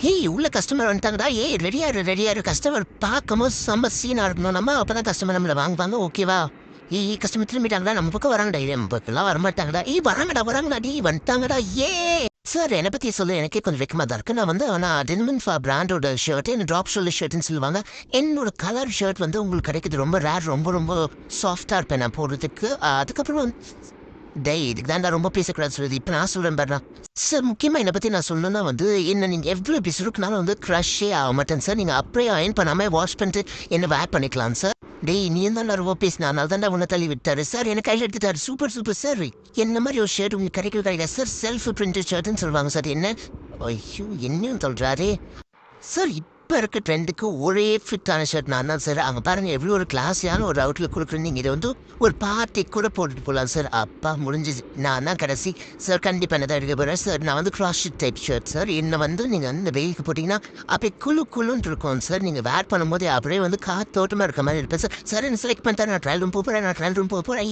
ஏய் உள்ள கஸ்டமர் வந்துட்டாங்கடா. ஏய் ரெடியாரு கஸ்டமர் பார்க்கும்போது செம்ம சீனா இருக்கணும். நம்ம அப்பதான் கஸ்டமர் நம்மள வாங்குவாங்க. ஓகேவா? ஏய் கஸ்டமர் திரும்பிட்டாங்கடா. நம்ம பக்கம் வராங்கடா. நம்ம பக்கம்லாம் வரமாட்டாங்கடா. ஏய் வராங்கடா. டேய் வந்துட்டாங்கடா. சார் என்னை பத்தி சொல்ல எனக்கே கொஞ்சம் வெக்கமா தான் இருக்கு. நான் டெனிமன் ஃபார் பிராண்டோட ஷர்ட் என்ன ட்ராப் ஷோல்டர் ஷர்ட்னு சொல்லுவாங்க. என்னோட கலர் ஷர்ட் வந்து உங்களுக்கு கிடைக்குது ரொம்ப ரேர். ரொம்ப ரொம்ப சாஃப்டா இருப்பேன் நான் போடுறதுக்கு. அதுக்கப்புறம் டேய் இதுக்கு தான்டா ரொம்ப பேசக்கூடாது சொல்லுது. இப்போ நான் சொல்றேன் பாருடா. சார் முக்கியமாக என்னை பற்றி நான் சொல்லணும்னா வந்து என்ன நீங்கள் எவ்வளோ இப்படி சுருக்குனாலும் வந்து க்ரஷ்ஷே ஆக மாட்டேன் சார். நீங்கள் அப்படியே அயன் பண்ணாமல் வாஷ் பண்ணிட்டு என்ன வேர் பண்ணிக்கலாம் சார். டேய் நீ தான் ரொம்ப பேசினா அதனால தான்டா உன்னை தள்ளி விட்டாரு சார். எனக்கு கையில் எடுத்துட்டாரு. Super sir. என்ன மாதிரி ஒரு ஷர்ட் உங்களுக்கு கிடைக்கல சார். செல்ஃப் பிரிண்டட் ஷர்ட்னு சொல்லுவாங்க சார். என்ன ஐயோ என்னன்னு சொல்கிறாரே சார். இப்போ இருக்க ட்ரெண்டுக்கு ஒரே ஃபிட்டான ஷர்ட் நான் தான் சார். அங்கே பாருங்கள் எவ்வளோ ஒரு கிளாஸியான ஒரு அவுட்லுக் கொடுக்குறேன். நீங்கள் இதை வந்து ஒரு பார்ட்டி கூட போட்டுட்டு போகலாம் சார். அப்பா முடிஞ்சிச்சு. நான் தான் கடைசி சார். கண்டிப்பாக என்ன தான் எடுக்க போகிறேன் சார். நான் வந்து கிராஸ் டைப் ஷர்ட் சார். என்னை வந்து நீங்கள் வந்து இந்த வெயிலுக்கு போட்டிங்கன்னா அப்படியே குழுன்னு இருக்கும் சார். நீங்கள் வேர் பண்ணும்போது அப்படியே வந்து காத்தோட்டமாக இருக்க மாதிரி இருப்பேன் சார். சார் என்ன செலக்ட் பண்ணிட்டேன். நான் ட்ரையல் ரூம் போகிறேன்.